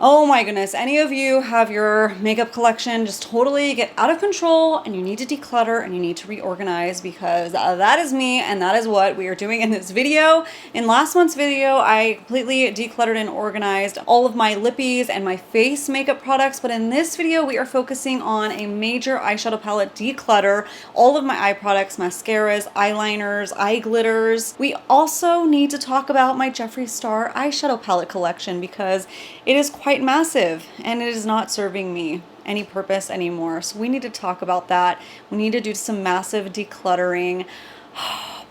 Oh my goodness, any of you have your makeup collection just totally get out of control and you need to declutter and you need to reorganize, because that is me and that is what we are doing in this video. In last month's video, I completely decluttered and organized all of my lippies and my face makeup products, but in this video we are focusing on a major eyeshadow palette declutter, all of my eye products, mascaras, eyeliners, eye glitters. We also need to talk about my Jeffree Star eyeshadow palette collection because it is quite massive and it is not serving me any purpose anymore. So we need to talk about that. We need to do some massive decluttering,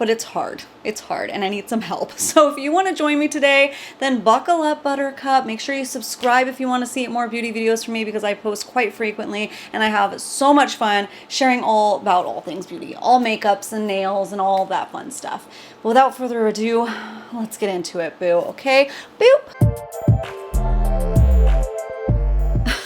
but it's hard. It's hard and I need some help. So if you want to join me today, then buckle up, Buttercup. Make sure you subscribe if you want to see more beauty videos from me, because I post quite frequently and I have so much fun sharing all about all things beauty, all makeups and nails and all that fun stuff. But without further ado, let's get into it, boo. Okay, boop.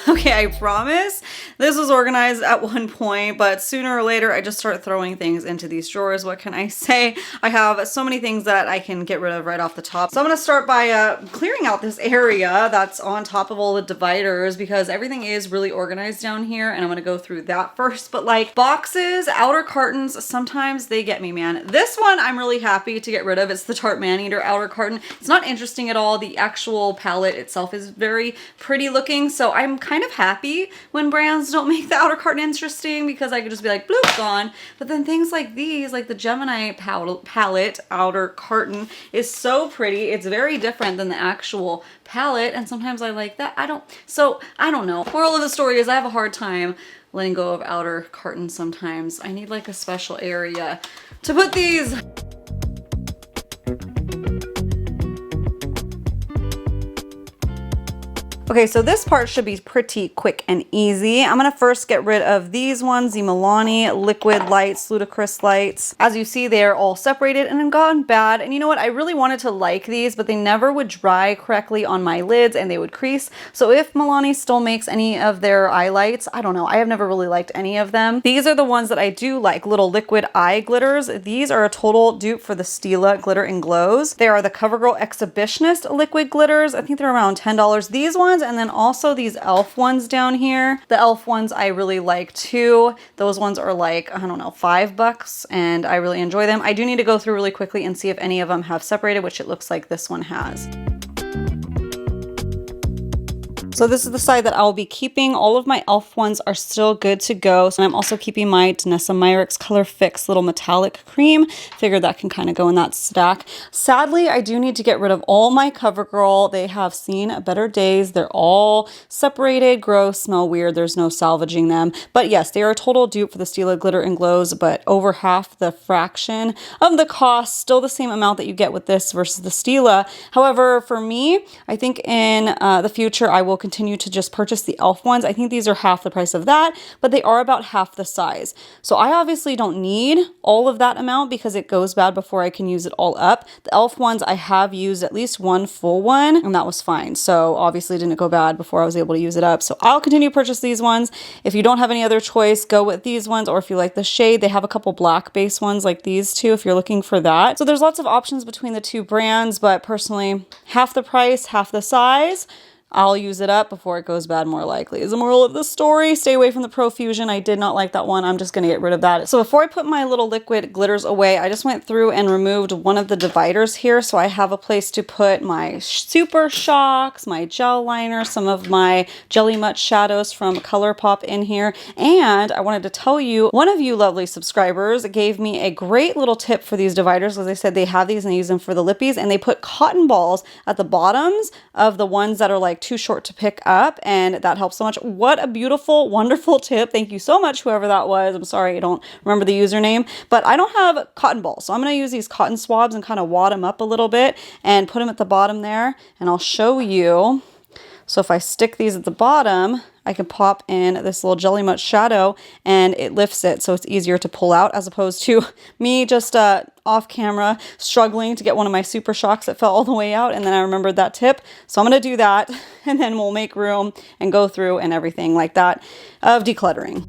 Okay, I promise this was organized at one point, but sooner or later I just start throwing things into these drawers. What can I say? I have so many things that I can get rid of right off the top. So I'm gonna start by clearing out this area that's on top of all the dividers, because everything is really organized down here, and I'm gonna go through that first. But like boxes, outer cartons, sometimes they get me, man. This one I'm really happy to get rid of. It's the Tarte Maneater outer carton. It's not interesting at all. The actual palette itself is very pretty looking, so I'm kind of happy when brands don't make the outer carton interesting, because I could just be like, bloop, gone. But then things like these, like the Gemini palette outer carton, is so pretty. It's very different than the actual palette, and sometimes I like that. I don't know. Moral of the story is I have a hard time letting go of outer cartons sometimes. I need like a special area to put these. Okay, so this part should be pretty quick and easy. I'm gonna first get rid of these ones, the Milani Liquid Lights, Ludicrous Lights. As you see, they're all separated and have gotten bad. And you know what? I really wanted to like these, but they never would dry correctly on my lids and they would crease. So if Milani still makes any of their eye lights, I don't know. I have never really liked any of them. These are the ones that I do like, little liquid eye glitters. These are a total dupe for the Stila Glitter and Glows. They are the CoverGirl Exhibitionist liquid glitters. I think they're around $10. These ones, and then also these e.l.f. ones down here. The e.l.f. ones I really like too. Those ones are like, I don't know, $5, and I really enjoy them. I do need to go through really quickly and see if any of them have separated, which it looks like this one has. So this is the side that I'll be keeping. All of my e.l.f. ones are still good to go. So I'm also keeping my Danessa Myricks Color Fix little metallic cream. Figured that can kind of go in that stack. Sadly, I do need to get rid of all my CoverGirl. They have seen better days. They're all separated, gross, smell weird. There's no salvaging them. But yes, they are a total dupe for the Stila Glitter and Glows, but over half the fraction of the cost. Still the same amount that you get with this versus the Stila. However, for me, I think in the future, I will continue to just purchase the e.l.f. ones. I think these are half the price of that, but they are about half the size. So I obviously don't need all of that amount because it goes bad before I can use it all up. The e.l.f. ones, I have used at least one full one, and that was fine. So obviously it didn't go bad before I was able to use it up. So I'll continue to purchase these ones. If you don't have any other choice, go with these ones, or if you like the shade, they have a couple black base ones like these two if you're looking for that. So there's lots of options between the two brands, but personally, half the price, half the size. I'll use it up before it goes bad, more likely. Is the moral of the story. Stay away from the Profusion. I did not like that one. I'm just going to get rid of that. So before I put my little liquid glitters away, I just went through and removed one of the dividers here. So I have a place to put my Super Shocks, my gel liner, some of my Jelly Mutt shadows from Colourpop in here. And I wanted to tell you, one of you lovely subscribers gave me a great little tip for these dividers. As I said, they have these and they use them for the lippies, and they put cotton balls at the bottoms of the ones that are like too short to pick up, and that helps so much. What a beautiful, wonderful tip. Thank you so much, whoever that was. I'm sorry I don't remember the username, but I don't have cotton balls, so I'm going to use these cotton swabs and kind of wad them up a little bit and put them at the bottom there, and I'll show you. So if I stick these at the bottom, I can pop in this little Jelly Mutt shadow and it lifts it, so it's easier to pull out, as opposed to me just off camera struggling to get one of my Super Shocks that fell all the way out, and then I remembered that tip. So I'm going to do that, and then we'll make room and go through and everything like that of decluttering.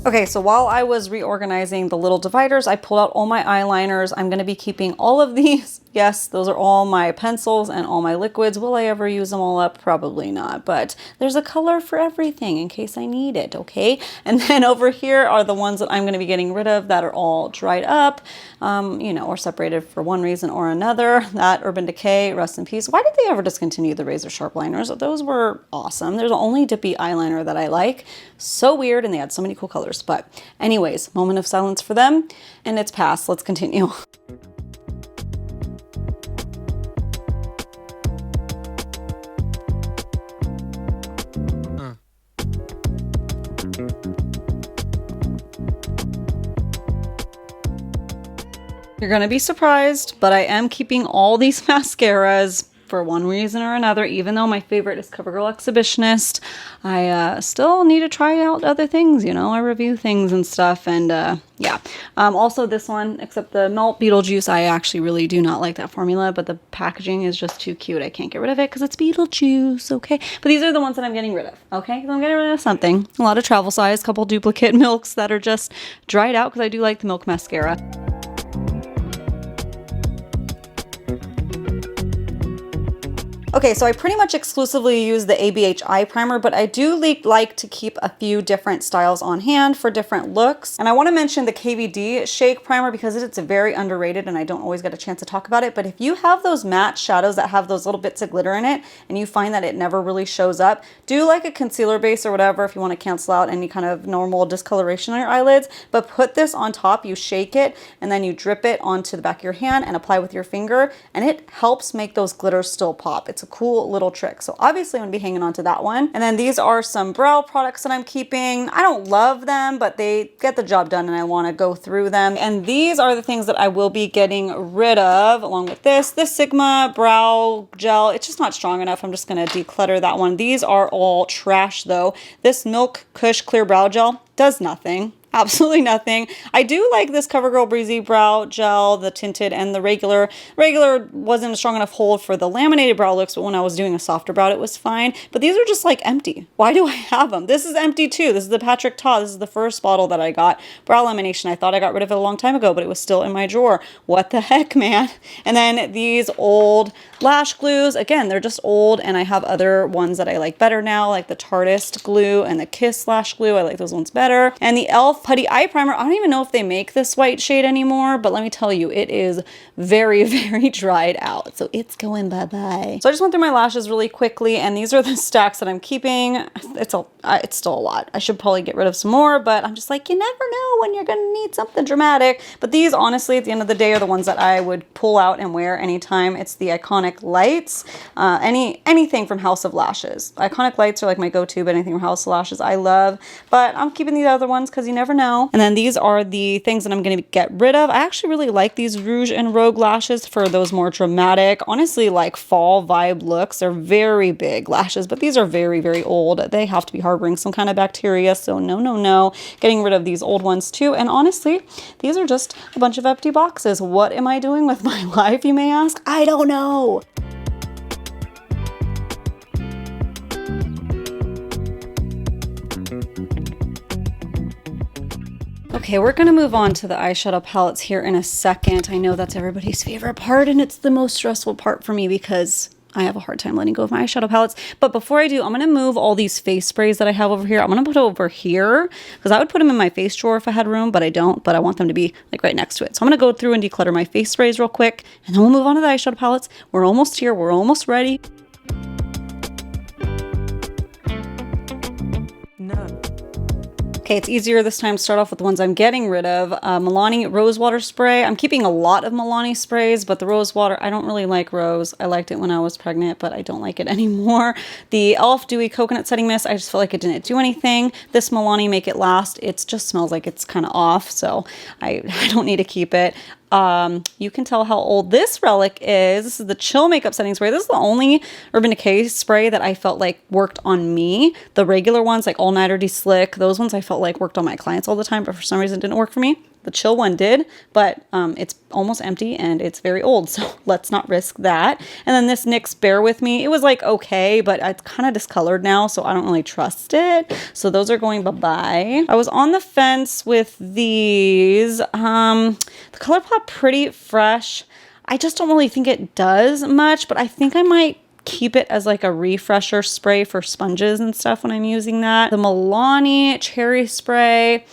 Okay, so while I was reorganizing the little dividers, I pulled out all my eyeliners. I'm going to be keeping all of these. Yes, those are all my pencils and all my liquids. Will I ever use them all up? Probably not, but there's a color for everything in case I need it, okay? And then over here are the ones that I'm going to be getting rid of that are all dried up, you know, or separated for one reason or another. That Urban Decay, rest in peace. Why did they ever discontinue the razor sharp liners? Those were awesome. There's the only dippy eyeliner that I like. So weird, and they had so many cool colors. But anyways, moment of silence for them, and it's past. Let's continue. You're gonna be surprised, but I am keeping all these mascaras for one reason or another. Even though my favorite is CoverGirl Exhibitionist, I still need to try out other things, you know. I review things and stuff, and yeah. Also this one, except the Melt Beetlejuice, I actually really do not like that formula, but the packaging is just too cute. I can't get rid of it because it's Beetlejuice, okay? But these are the ones that I'm getting rid of, okay? So I'm getting rid of something. A lot of travel size, couple duplicate milks that are just dried out because I do like the milk mascara. Okay, so I pretty much exclusively use the ABH eye primer, but I do like to keep a few different styles on hand for different looks. And I want to mention the KVD Shake Primer because it's very underrated and I don't always get a chance to talk about it. But if you have those matte shadows that have those little bits of glitter in it and you find that it never really shows up, do like a concealer base or whatever if you want to cancel out any kind of normal discoloration on your eyelids. But put this on top, you shake it, and then you drip it onto the back of your hand and apply with your finger, and it helps make those glitters still pop. It's a cool little trick. So obviously I'm gonna be hanging on to that one. And then these are some brow products that I'm keeping. I don't love them, but they get the job done and I wanna go through them. And these are the things that I will be getting rid of along with this Sigma brow gel. It's just not strong enough. I'm just gonna declutter that one. These are all trash though. This Milk Kush Clear Brow Gel does nothing. Absolutely nothing. I do like this CoverGirl Breezy Brow Gel, the tinted and the regular. Regular wasn't a strong enough hold for the laminated brow looks, but when I was doing a softer brow, it was fine. But these are just like empty. Why do I have them? This is empty too. This is the Patrick Ta. This is the first bottle that I got. Brow lamination. I thought I got rid of it a long time ago, but it was still in my drawer. What the heck, man? And then these old lash glues. Again, they're just old, and I have other ones that I like better now, like the Tartist glue and the Kiss lash glue. I like those ones better. And the e.l.f. Putty Eye Primer. I don't even know if they make this white shade anymore, but let me tell you, it is very, very dried out. So it's going bye-bye. So I just went through my lashes really quickly, and these are the stacks that I'm keeping. It's still a lot. I should probably get rid of some more, but I'm just like, you never know when you're gonna need something dramatic. But these, honestly, at the end of the day, are the ones that I would pull out and wear anytime. It's the Iconic Lights. Anything from House of Lashes. Iconic Lights are like my go-to, but anything from House of Lashes I love. But I'm keeping these other ones because you never know. And then these are the things that I'm going to get rid of. I actually really like these Rouge and Rogue lashes for those more dramatic, honestly, like fall vibe looks. They're very big lashes, but these are very, very old. They have to be harboring some kind of bacteria. So no, no, no. Getting rid of these old ones too. And honestly, these are just a bunch of empty boxes. What am I doing with my life, you may ask? I don't know. Okay, we're gonna move on to the eyeshadow palettes here in a second. I know that's everybody's favorite part, and it's the most stressful part for me because I have a hard time letting go of my eyeshadow palettes. But before I do, I'm gonna move all these face sprays that I have over here. I'm gonna put over here because I would put them in my face drawer if I had room, but I don't. But I want them to be like right next to it. So I'm gonna go through and declutter my face sprays real quick, and then we'll move on to the eyeshadow palettes. We're almost here. We're almost ready. Okay, it's easier this time to start off with the ones I'm getting rid of. Milani Rose Water Spray. I'm keeping a lot of Milani sprays, but the Rose Water, I don't really like rose. I liked it when I was pregnant, but I don't like it anymore. The e.l.f. Dewy Coconut Setting Mist, I just feel like it didn't do anything. This Milani Make It Last, it just smells like it's kind of off, so I don't need to keep it. You can tell how old this relic is. This is the Chill Makeup Setting Spray. This is the only Urban Decay spray that I felt like worked on me. The regular ones, like All Nighter De-Slick, those ones I felt like worked on my clients all the time, but for some reason it didn't work for me. The Chill one did, but it's almost empty and it's very old, so let's not risk that. And then this NYX Bear With Me, it was like okay, but it's kind of discolored now, so I don't really trust it. So those are going bye-bye. I was on the fence with these. The Colourpop Pretty Fresh. I just don't really think it does much, but I think I might keep it as like a refresher spray for sponges and stuff when I'm using that. The Milani Cherry Spray,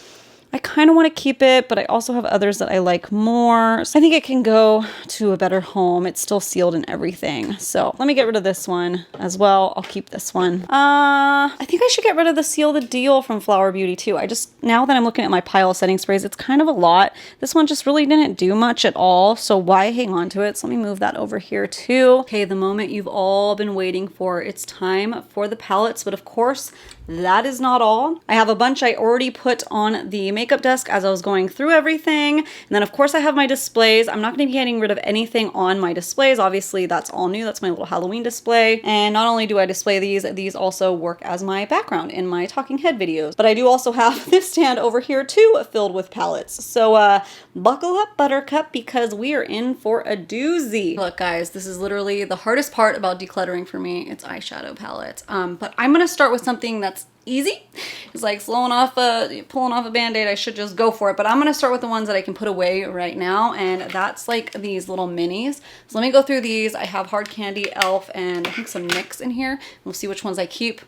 I kind of want to keep it, but I also have others that I like more. So I think it can go to a better home. It's still sealed and everything. So let me get rid of this one as well. I'll keep this one. I think I should get rid of the Seal the Deal from Flower Beauty too. Now that I'm looking at my pile of setting sprays, it's kind of a lot. This one just really didn't do much at all. So why hang on to it? So let me move that over here too. Okay, the moment you've all been waiting for. It's time for the palettes, but of course, that is not all. I have a bunch I already put on the makeup desk as I was going through everything. And then of course I have my displays. I'm not going to be getting rid of anything on my displays. Obviously that's all new. That's my little Halloween display. And not only do I display these also work as my background in my talking head videos. But I do also have this stand over here too filled with palettes. So buckle up, Buttercup, because we are in for a doozy. Look guys, this is literally the hardest part about decluttering for me. It's eyeshadow palettes. But I'm going to start with something that's easy. It's like pulling off a band-aid. I should just go for it, but I'm gonna start with the ones that I can put away right now, and that's like these little minis. So let me go through these. I have Hard Candy, Elf, and I think some NYX in here. We'll see which ones I keep.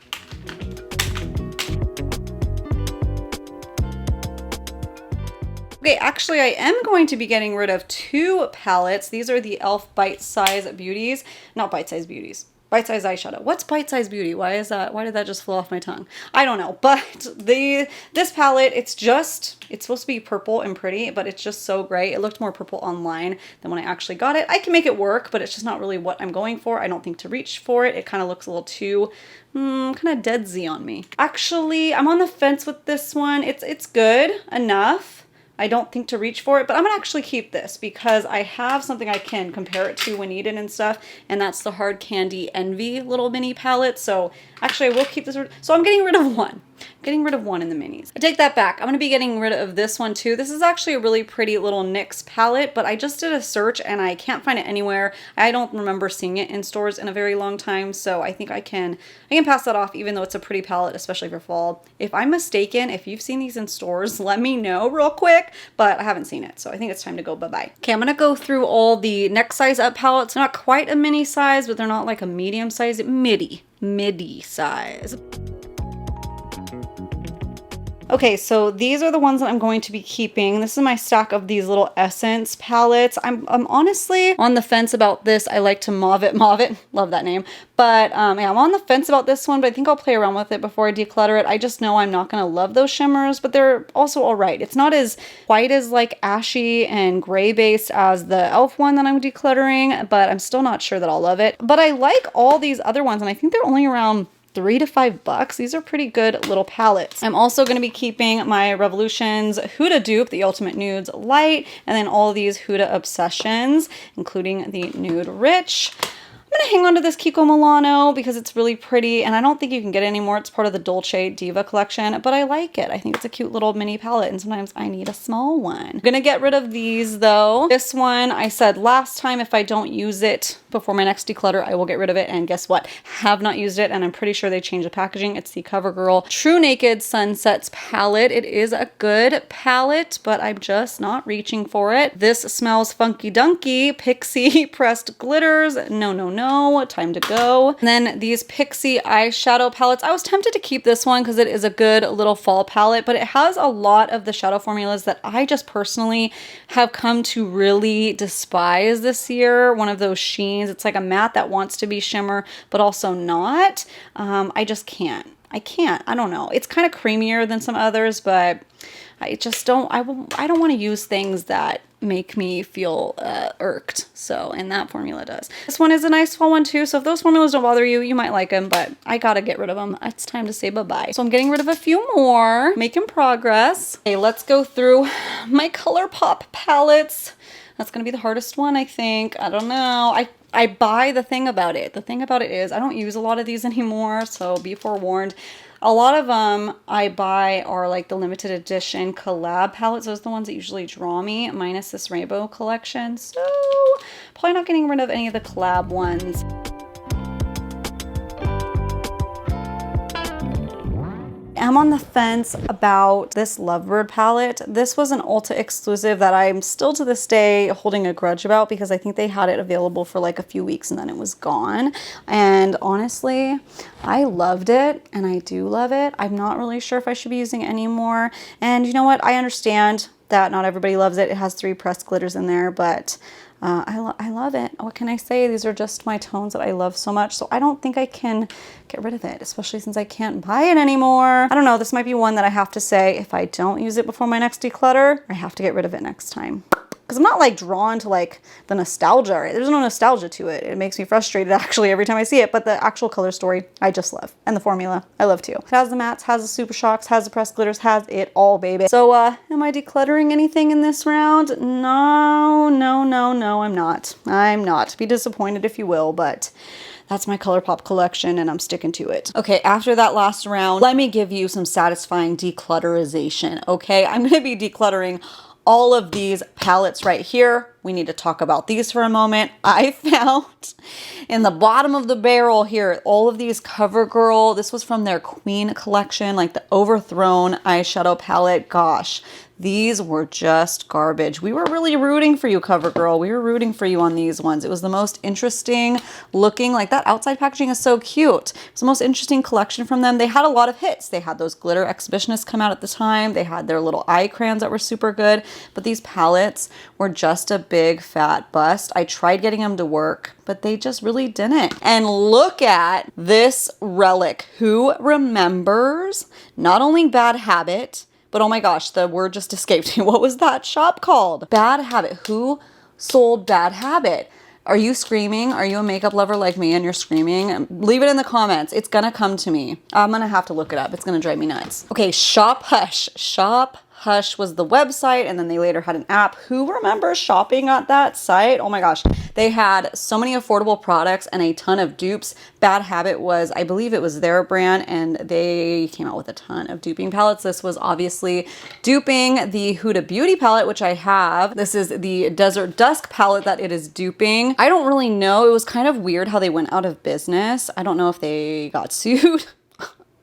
Okay, actually I am going to be getting rid of 2 palettes. These are the Elf Bite Size Beauties. Not Bite Size Beauties. Bite Size Eyeshadow. What's Bite Size Beauty? Why is that? Why did that just flow off my tongue? I don't know. But this palette, it's supposed to be purple and pretty, but it's just so gray. It looked more purple online than when I actually got it. I can make it work, but it's just not really what I'm going for. I don't think to reach for it. It kind of looks a little too kind of dead Z on me. Actually, I'm on the fence with this one. It's good enough. I don't think to reach for it, but I'm gonna actually keep this because I have something I can compare it to when needed and stuff, and that's the Hard Candy Envy little mini palette. So actually I will keep this. So I'm getting rid of one. Getting rid of one in the minis. I take that back. I'm going to be getting rid of this one too. This is actually a really pretty little NYX palette, but I just did a search and I can't find it anywhere. I don't remember seeing it in stores in a very long time, so I think I can pass that off even though it's a pretty palette, especially for fall. If I'm mistaken, if you've seen these in stores, let me know real quick, but I haven't seen it, so I think it's time to go bye-bye. Okay, I'm going to go through all the next size up palettes. They're not quite a mini size, but they're not like a medium size, midi size. Okay, so these are the ones that I'm going to be keeping. This is my stack of these little Essence palettes. I'm honestly on the fence about this. I like to mauve it. Love that name. But yeah, I'm on the fence about this one, but I think I'll play around with it before I declutter it. I just know I'm not going to love those shimmers, but they're also all right. It's not as quite as like ashy and gray based as the Elf one that I'm decluttering, but I'm still not sure that I'll love it. But I like all these other ones, and I think they're only around $3 to $5. These are pretty good little palettes. I'm also going to be keeping my Revolutions Huda dupe, the Ultimate Nudes Light, and then all these Huda Obsessions, including the Nude Rich. I'm going to hang on to this Kiko Milano because it's really pretty, and I don't think you can get it anymore. It's part of the Dolce Diva collection, but I like it. I think it's a cute little mini palette, and sometimes I need a small one. I'm going to get rid of these, though. This one, I said last time if I don't use it before my next declutter, I will get rid of it, and guess what? Have not used it, and I'm pretty sure they changed the packaging. It's the CoverGirl True Naked Sunsets palette. It is a good palette, but I'm just not reaching for it. This smells funky dunky. Pixie Pressed Glitters. No, time to go. And then these Pixie eyeshadow palettes. I was tempted to keep this one because it is a good little fall palette, but it has a lot of the shadow formulas that I just personally have come to really despise this year. One of those sheens. It's like a matte that wants to be shimmer, but also not. I just can't. I don't know. It's kind of creamier than some others, but I just don't, I don't want to use things that make me feel irked. So, and that formula does. This one is a nice fall one too. So if those formulas don't bother you, you might like them, but I gotta get rid of them. It's time to say bye-bye. So I'm getting rid of a few more, making progress. Okay, let's go through my Colourpop palettes. That's gonna be the hardest one, I think. I don't know. I buy the thing about it. The thing about it is I don't use a lot of these anymore, so be forewarned. A lot of them I buy are like the limited edition collab palettes. Those are the ones that usually draw me, minus this rainbow collection. So probably not getting rid of any of the collab ones. I'm on the fence about this Lovebird palette. This was an Ulta exclusive that I'm still to this day holding a grudge about because I think they had it available for like a few weeks and then it was gone. And honestly, I loved it and I do love it. I'm not really sure if I should be using it anymore. And you know what? I understand that not everybody loves it. It has 3 pressed glitters in there, but I love it. What can I say? These are just my tones that I love so much. So I don't think I can get rid of it, especially since I can't buy it anymore. I don't know. This might be one that I have to say if I don't use it before my next declutter, I have to get rid of it next time. Because I'm not like drawn to like the nostalgia. Right? There's no nostalgia to it. It makes me frustrated actually every time I see it. But the actual color story, I just love. And the formula, I love too. It has the mattes, has the super shocks, has the pressed glitters, has it all, baby. So am I decluttering anything in this round? No, I'm not. I'm not. Be disappointed if you will, but that's my Colourpop collection and I'm sticking to it. Okay, after that last round, let me give you some satisfying declutterization, okay? I'm gonna be decluttering all of these palettes right here. We need to talk about these for a moment. I found in the bottom of the barrel here, all of these CoverGirl. This was from their Queen collection, like the Overthrown eyeshadow palette. Gosh, these were just garbage. We were really rooting for you, CoverGirl. We were rooting for you on these ones. It was the most interesting looking, like that outside packaging is so cute. It's the most interesting collection from them. They had a lot of hits. They had those glitter exhibitionists come out at the time. They had their little eye crayons that were super good, but these palettes were just a big fat bust. I tried getting them to work, but they just really didn't. And look at this relic. Who remembers not only Bad Habit, but oh my gosh, the word just escaped me. What was that shop called? Bad Habit. Who sold Bad Habit? Are you screaming? Are you a makeup lover like me and you're screaming? Leave it in the comments. It's gonna come to me. I'm gonna have to look it up. It's gonna drive me nuts. Okay, Shop Hush. Shop Hush was the website, and then they later had an app. Who remembers shopping at that site? Oh my gosh. They had so many affordable products and a ton of dupes. Bad Habit was, I believe it was their brand, and they came out with a ton of duping palettes. This was obviously duping the Huda Beauty palette, which I have. This is the Desert Dusk palette that it is duping. I don't really know. It was kind of weird how they went out of business. I don't know if they got sued.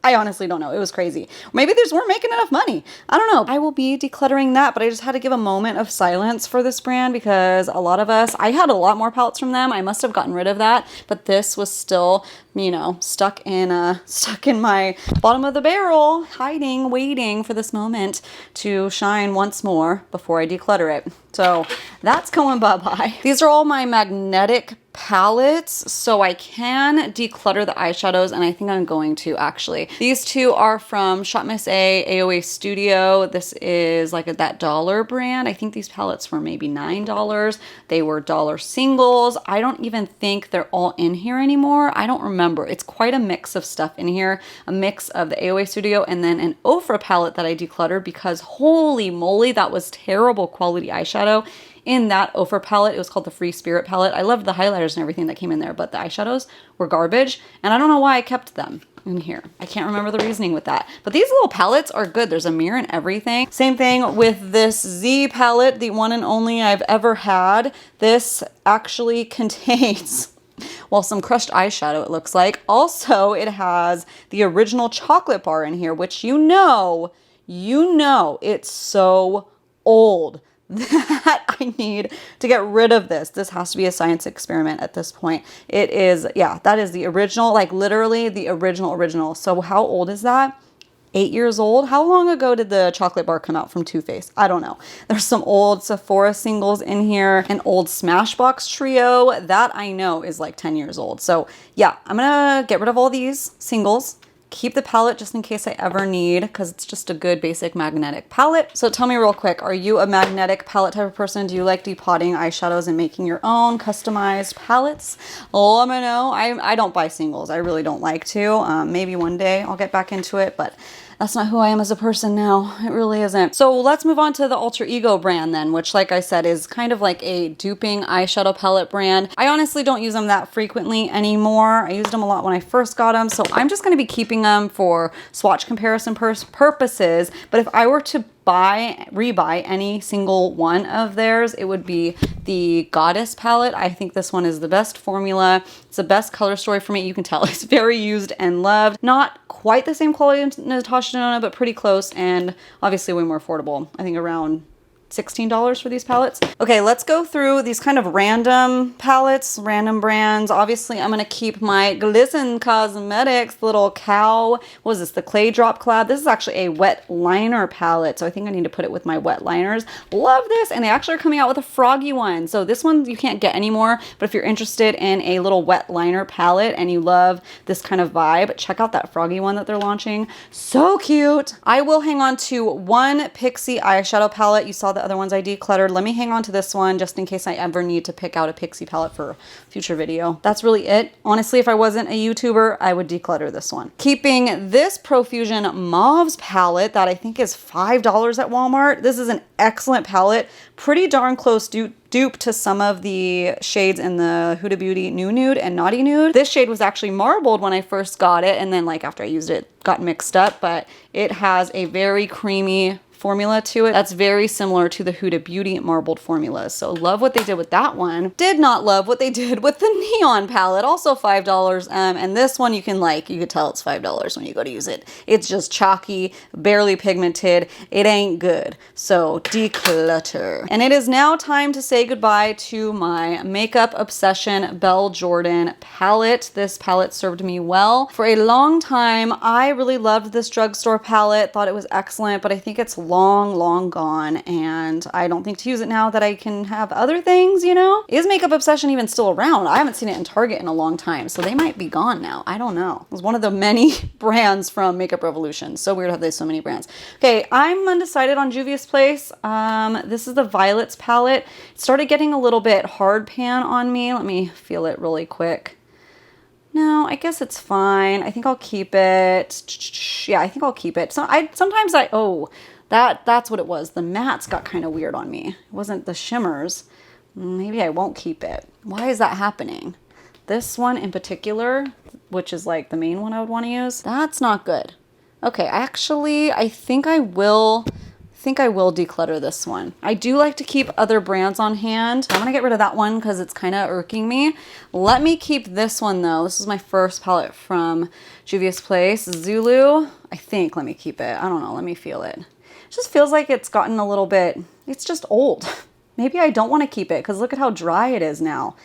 I honestly don't know. It was crazy. Maybe they just weren't making enough money. I don't know. I will be decluttering that, but I just had to give a moment of silence for this brand because a lot of us, I had a lot more palettes from them. I must have gotten rid of that, but this was still, you know, stuck in my bottom of the barrel, hiding, waiting for this moment to shine once more before I declutter it. So that's going bye-bye. These are all my magnetic palettes, so I can declutter the eyeshadows, and I think I'm going to actually. These two are from Shop Miss A, AOA Studio. This is like that dollar brand. I think these palettes were maybe $9. They were dollar singles. I don't even think they're all in here anymore. I don't remember. It's quite a mix of stuff in here. A mix of the AOA Studio and then an Ofra palette that I decluttered because holy moly, that was terrible quality eyeshadow. In that Ofra palette, it was called the Free Spirit palette. I loved the highlighters and everything that came in there, but the eyeshadows were garbage, and I don't know why I kept them in here. I can't remember the reasoning with that. But these little palettes are good. There's a mirror and everything. Same thing with this Z palette, the one and only I've ever had. This actually contains, well, some crushed eyeshadow, it looks like. Also, it has the original chocolate bar in here, which you know, it's so old that I need to get rid of this. This has to be a science experiment at this point. It is, yeah, that is the original, like literally the original. So how old is that? 8 years old? How long ago did the chocolate bar come out from Too Faced? I don't know. There's some old Sephora singles in here, an old Smashbox trio that I know is like 10 years old. So yeah, I'm gonna get rid of all these singles. Keep the palette just in case I ever need, because it's just a good basic magnetic palette. So tell me real quick, are you a magnetic palette type of person? Do you like depotting eyeshadows and making your own customized palettes? Let me know. I don't buy singles. I really don't like to. Maybe one day I'll get back into it, but That's not who I am as a person now. It really isn't. So let's move on to the Alter Ego brand then, which like I said is kind of like a duping eyeshadow palette brand. I honestly don't use them that frequently anymore. I used them a lot when I first got them, so I'm just going to be keeping them for swatch comparison purposes. But if I were to rebuy any single one of theirs, it would be the Goddess palette. I think this one is the best formula. It's the best color story for me. You can tell it's very used and loved. Not quite the same quality as Natasha Denona, but pretty close, and obviously way more affordable. I think around $16 for these palettes. Okay, let's go through these kind of random palettes, random brands. Obviously, I'm gonna keep my Glisten Cosmetics little cow. What is this? The Clay Drop Collab. This is actually a wet liner palette, so I think I need to put it with my wet liners. Love this, and they actually are coming out with a froggy one. So this one you can't get anymore, but if you're interested in a little wet liner palette and you love this kind of vibe, check out that froggy one that they're launching. So cute. I will hang on to one Pixie eyeshadow palette. You saw the other ones I decluttered. Let me hang on to this one just in case I ever need to pick out a Pixie palette for a future video. That's really it. Honestly, if I wasn't a YouTuber, I would declutter this one. Keeping this Profusion Mauves palette that I think is $5 at Walmart. This is an excellent palette. Pretty darn close dupe to some of the shades in the Huda Beauty New Nude and Naughty Nude. This shade was actually marbled when I first got it, and then like after I used it, got mixed up, but it has a very creamy formula to it that's very similar to the Huda Beauty marbled formulas. So love what they did with that one. Did not love what they did with the Neon palette, also $5. And this one you could tell it's $5 when you go to use it. It's just chalky, barely pigmented. It ain't good. So declutter. And it is now time to say goodbye to my Makeup Obsession Belle Jordan palette. This palette served me well for a long time. I really loved this drugstore palette, thought it was excellent, but I think it's long gone, and I don't think to use it now that I can have other things, you know? Is Makeup Obsession even still around? I haven't seen it in Target in a long time, so they might be gone now. I don't know. It was one of the many brands from Makeup Revolution. So weird how they have so many brands. Okay, I'm undecided on Juvia's Place. This is the Violets palette. It started getting a little bit hard pan on me. Let me feel it really quick. No, I guess it's fine. I think I'll keep it. Yeah, I think I'll keep it. So that's what it was. The mattes got kind of weird on me. It wasn't the shimmers. Maybe I won't keep it. Why is that happening? This one in particular, which is like the main one I would want to use, that's not good. Okay, actually, I think I will declutter this one. I do like to keep other brands on hand. I'm gonna get rid of that one because it's kind of irking me. Let me keep this one though. This is my first palette from Juvia's Place. Zulu, I think, let me keep it. I don't know, let me feel it. It just feels like it's gotten a little bit, it's just old. Maybe I don't want to keep it because look at how dry it is now.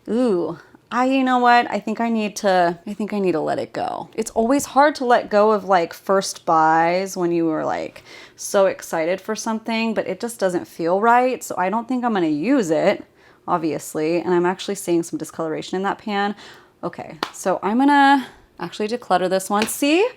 Ooh, you know what? I think I need to let it go. It's always hard to let go of like first buys when you were like so excited for something, but it just doesn't feel right. So I don't think I'm going to use it, obviously. And I'm actually seeing some discoloration in that pan. Okay, so I'm going to actually declutter this one. See?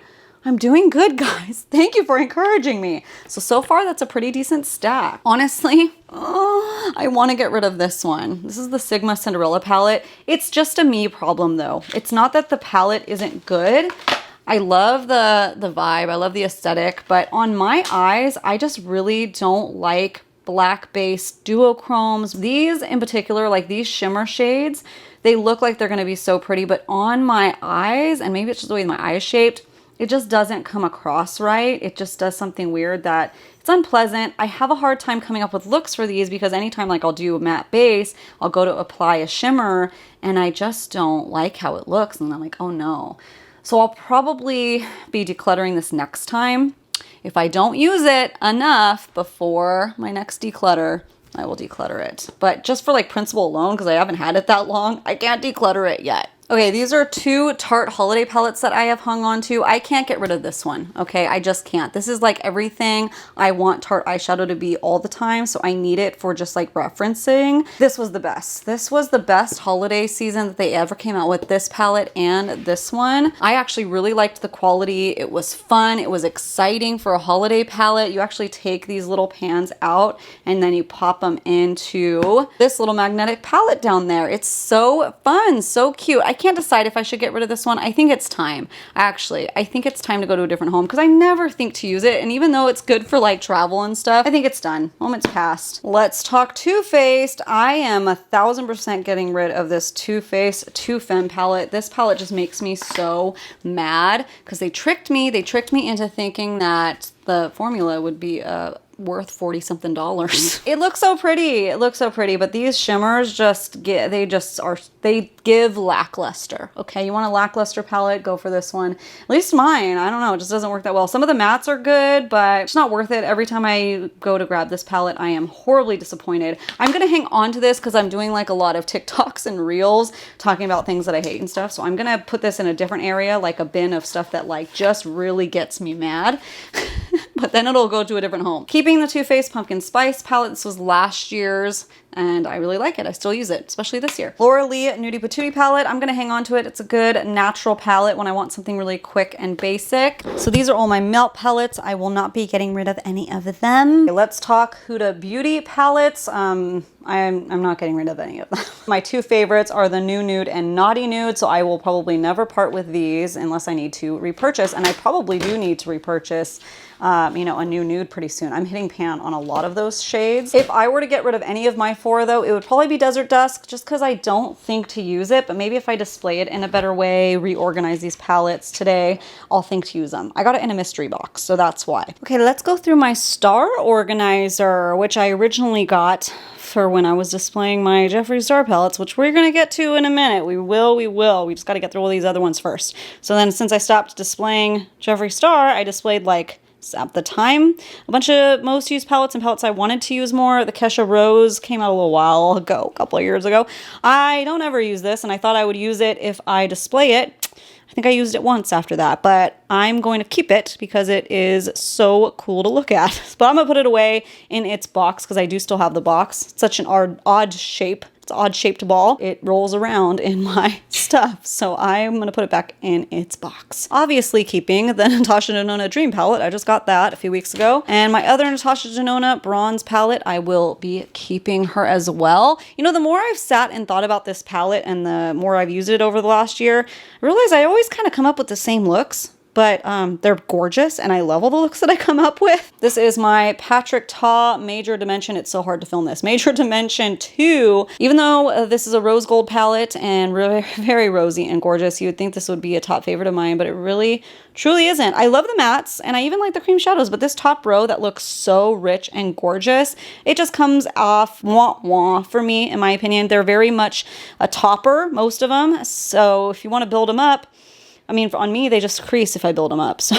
I'm doing good, guys. Thank you for encouraging me. So far, that's a pretty decent stack. Honestly, I want to get rid of this one. This is the Sigma Cinderella palette. It's just a me problem, though. It's not that the palette isn't good. I love the vibe. I love the aesthetic. But on my eyes, I just really don't like black-based duochromes. These in particular, like these shimmer shades, they look like they're going to be so pretty. But on my eyes, and maybe it's just the way my eye is shaped, it just doesn't come across right. It just does something weird that it's unpleasant. I have a hard time coming up with looks for these because anytime like I'll do a matte base, I'll go to apply a shimmer and I just don't like how it looks. And I'm like, oh no. So I'll probably be decluttering this next time. If I don't use it enough before my next declutter, I will declutter it. But just for like principle alone, because I haven't had it that long, I can't declutter it yet. Okay, these are two Tarte holiday palettes that I have hung on to. I can't get rid of this one, okay? I just can't. This is like everything I want Tarte eyeshadow to be all the time, so I need it for just like referencing. This was the best. This was the best holiday season that they ever came out with, this palette and this one. I actually really liked the quality. It was fun. It was exciting for a holiday palette. You actually take these little pans out and then you pop them into this little magnetic palette down there. It's so fun, so cute. I can't decide if I should get rid of this one. I think it's time. Actually, I think it's time to go to a different home because I never think to use it. And even though it's good for like travel and stuff, I think it's done. Moment's passed. Let's talk Too Faced. I am 1000% getting rid of this Too Faced Too Femme palette. This palette just makes me so mad because they tricked me. They tricked me into thinking that the formula would be worth $40 something. It looks so pretty. It looks so pretty, but these shimmers they give lackluster. Okay, you want a lackluster palette, go for this one. At least mine, I don't know, it just doesn't work that well. Some of the mattes are good, but it's not worth it. Every time I go to grab this palette, I am horribly disappointed. I'm gonna hang on to this because I'm doing like a lot of TikToks and reels talking about things that I hate and stuff. So I'm gonna put this in a different area, like a bin of stuff that like just really gets me mad. But then it'll go to a different home. Keeping the Too Faced Pumpkin Spice palette. This was last year's and I really like it. I still use it, especially this year. Laura Lee Nudie Patootie palette. I'm gonna hang on to it. It's a good natural palette when I want something really quick and basic. So these are all my melt palettes. I will not be getting rid of any of them. Okay, let's talk Huda Beauty palettes. I'm not getting rid of any of them. My two favorites are the New Nude and Naughty Nude, so I will probably never part with these unless I need to repurchase, and I probably do need to repurchase you know, a new nude pretty soon. I'm hitting pan on a lot of those shades. If I were to get rid of any of my four though, it would probably be Desert Dusk, just because I don't think to use it, but maybe if I display it in a better way, reorganize these palettes today, I'll think to use them. I got it in a mystery box, so that's why. Okay, let's go through my star organizer, which I originally got for when I was displaying my Jeffree Star palettes, which we're gonna get to in a minute. We will. We just gotta get through all these other ones first. So then since I stopped displaying Jeffree Star, I displayed like, at the time, a bunch of most used palettes and palettes I wanted to use more. The Kesha Rose came out a little while ago, a couple of years ago. I don't ever use this, and I thought I would use it if I display it. I think I used it once after that, but I'm going to keep it because it is so cool to look at. But I'm gonna put it away in its box because I do still have the box. It's such an odd shape. It's an odd shaped ball. It rolls around in my stuff. So I'm gonna put it back in its box. Obviously keeping the Natasha Denona Dream palette. I just got that a few weeks ago. And my other Natasha Denona bronze palette, I will be keeping her as well. You know, the more I've sat and thought about this palette and the more I've used it over the last year, I realize I always kind of come up with the same looks. But they're gorgeous and I love all the looks that I come up with. This is my Patrick Ta Major Dimension. It's so hard to film this. Major Dimension 2. Even though this is a rose gold palette and really very rosy and gorgeous, you would think this would be a top favorite of mine, but it really truly isn't. I love the mattes and I even like the cream shadows, but this top row that looks so rich and gorgeous, it just comes off wah wah for me, in my opinion. They're very much a topper, most of them. So if you want to build them up, I mean, on me, they just crease if I build them up. So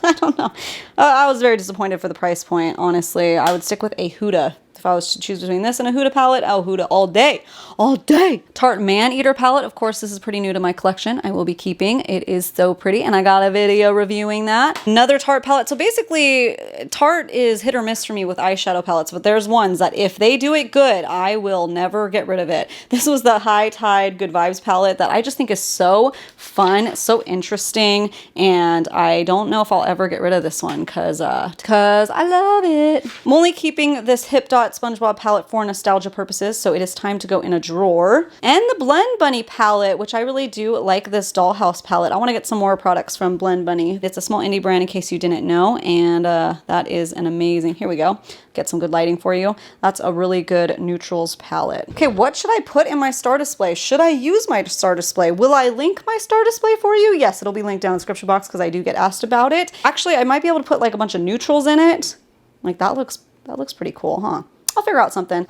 I don't know. I was very disappointed for the price point, honestly. I would stick with a Huda. If I was to choose between this and a Huda palette, oh, Huda all day. All day. Tarte Man Eater palette. Of course, this is pretty new to my collection. I will be keeping. It is so pretty, and I got a video reviewing that. Another Tarte palette. So basically, Tarte is hit or miss for me with eyeshadow palettes, but there's ones that if they do it good, I will never get rid of it. This was the High Tide Good Vibes palette that I just think is so fun, so interesting, and I don't know if I'll ever get rid of this one because I love it. I'm only keeping this Hip Dot SpongeBob palette for nostalgia purposes, so it is time to go in a drawer. And the Blend Bunny palette, which I really do like this Dollhouse palette. I want to get some more products from Blend Bunny. It's a small indie brand in case you didn't know, and that is an amazing, here we go, get some good lighting for you. That's a really good neutrals palette. Okay, what should I put in my star display? Should I use my star display? Will I link my star display for you? Yes, it'll be linked down in the description box because I do get asked about it. Actually, I might be able to put like a bunch of neutrals in it. Like that looks pretty cool, huh? I'll figure out something.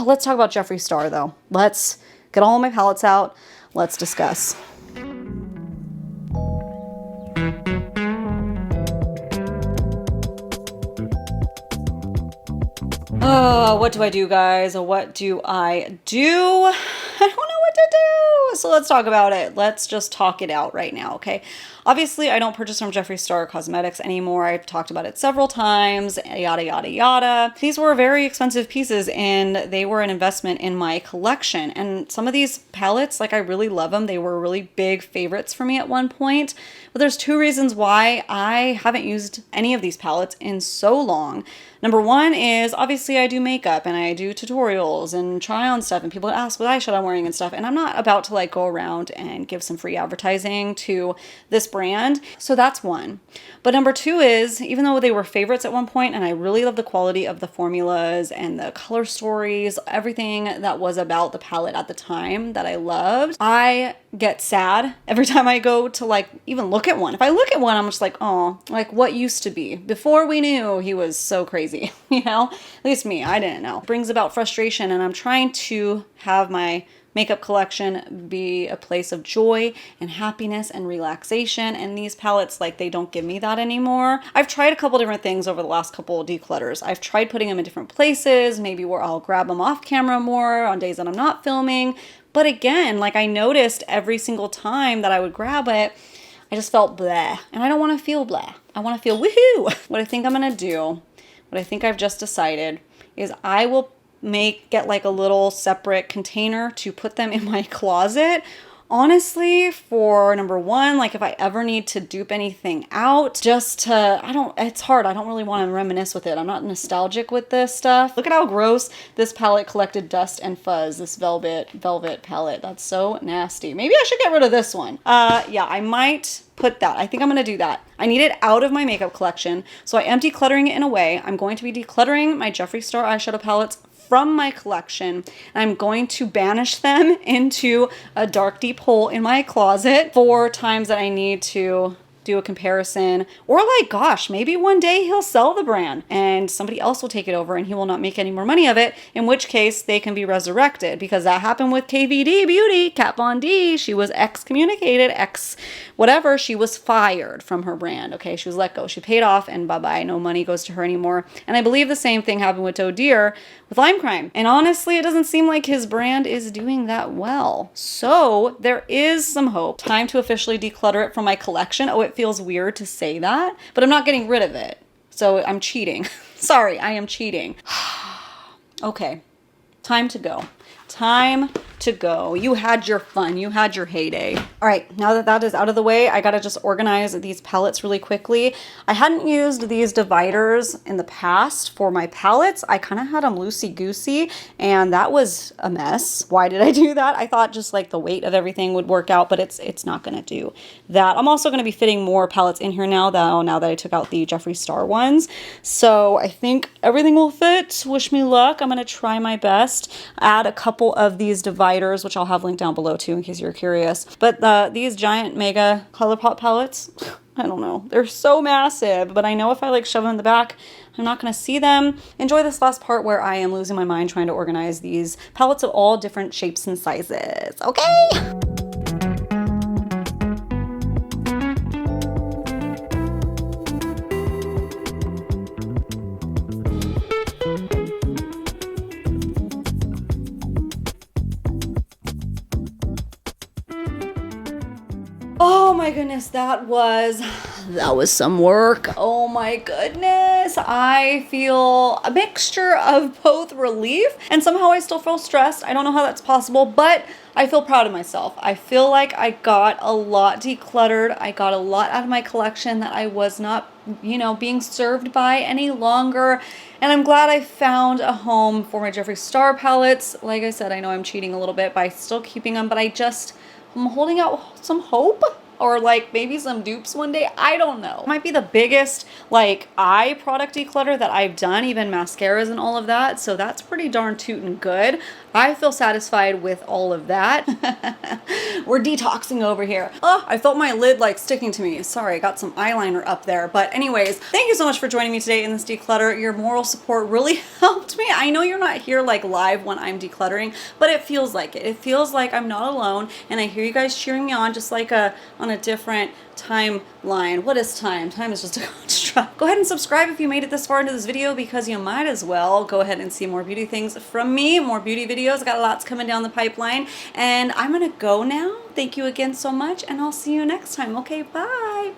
Let's talk about Jeffree Star though. Let's get all my palettes out. Let's discuss. Oh, what do I do, guys? What do I do? I don't know what to do. So let's talk about it. Let's just talk it out right now, okay? Obviously, I don't purchase from Jeffree Star Cosmetics anymore. I've talked about it several times, yada, yada, yada. These were very expensive pieces and they were an investment in my collection. And some of these palettes, like I really love them. They were really big favorites for me at one point. But there's two reasons why I haven't used any of these palettes in so long. Number one is obviously I do makeup and I do tutorials and try on stuff and people ask what eyeshadow I'm wearing and stuff. And I'm not about to like go around and give some free advertising to this brand. So that's one. But number two is, even though they were favorites at one point, and I really love the quality of the formulas and the color stories, everything that was about the palette at the time that I loved, I get sad every time I go to like even look at one. If I look at one, I'm just like, oh, like what used to be before we knew he was so crazy, you know? At least me, I didn't know. It brings about frustration, and I'm trying to have my makeup collection be a place of joy and happiness and relaxation, and these palettes, like, they don't give me that anymore. I've tried a couple different things over the last couple of declutters. I've tried putting them in different places, maybe where I'll grab them off camera more on days that I'm not filming. But again, like, I noticed every single time that I would grab it, I just felt bleh, and I don't want to feel bleh. I want to feel woohoo. What I think I'm gonna do, what I think I've just decided, is I will get like a little separate container to put them in my closet. Honestly, for number one, like if I ever need to dupe anything out, just to, it's hard. I don't really want to reminisce with it. I'm not nostalgic with this stuff. Look at how gross this palette collected dust and fuzz, this velvet palette. That's so nasty. Maybe I should get rid of this one. Yeah, I might put that. I think I'm going to do that. I need it out of my makeup collection. So I am decluttering it in a way. I'm going to be decluttering my Jeffree Star eyeshadow palettes from my collection. I'm going to banish them into a dark, deep hole in my closet for times that I need to do a comparison, or like, gosh, maybe one day he'll sell the brand and somebody else will take it over and he will not make any more money of it, in which case they can be resurrected, because that happened with KVD Beauty, Kat Von D. She was excommunicated, whatever, she was fired from her brand. Okay, she was let go, she paid off, and bye-bye, no money goes to her anymore. And I believe the same thing happened with Oh Dear with Lime Crime, and honestly it doesn't seem like his brand is doing that well. So there is some hope. Time to officially declutter it from my collection. Oh, it feels weird to say that, but I'm not getting rid of it, so I'm cheating. Sorry, I am cheating. Okay, time to go. Time to go. You had your fun. You had your heyday. All right, now that that is out of the way, I gotta just organize these palettes really quickly. I hadn't used these dividers in the past for my palettes. I kind of had them loosey-goosey, and that was a mess. Why did I do that? I thought just like the weight of everything would work out, but it's not gonna do that. I'm also gonna be fitting more palettes in here now that I took out the Jeffree Star ones. So I think everything will fit. Wish me luck. I'm gonna try my best. Add a couple of these dividers, which I'll have linked down below too in case you're curious. But these giant mega Colourpop palettes, I don't know, they're so massive, but I know if I like shove them in the back, I'm not gonna see them. Enjoy this last part where I am losing my mind trying to organize these palettes of all different shapes and sizes. Okay. Oh my goodness, that was some work. Oh my goodness. I feel a mixture of both relief and somehow I still feel stressed. I don't know how that's possible, but I feel proud of myself. I feel like I got a lot decluttered. I got a lot out of my collection that I was not, being served by any longer. And I'm glad I found a home for my Jeffree Star palettes. Like I said, I know I'm cheating a little bit by still keeping them, but I'm holding out some hope, or like maybe some dupes one day. I don't know. It might be the biggest like eye product declutter that I've done, even mascaras and all of that. So that's pretty darn tootin' good. I feel satisfied with all of that. We're detoxing over here. Oh, I felt my lid like sticking to me. Sorry, I got some eyeliner up there. But anyways, thank you so much for joining me today in this declutter. Your moral support really helped me. I know you're not here like live when I'm decluttering, but it feels like it. It feels like I'm not alone, and I hear you guys cheering me on, just like on a different timeline. What is time? Time is just a construct. Go ahead and subscribe if you made it this far into this video, because you might as well go ahead and see more beauty things from me, more beauty videos. I got lots coming down the pipeline, and I'm gonna go now. Thank you again so much, and I'll see you next time. Okay, bye.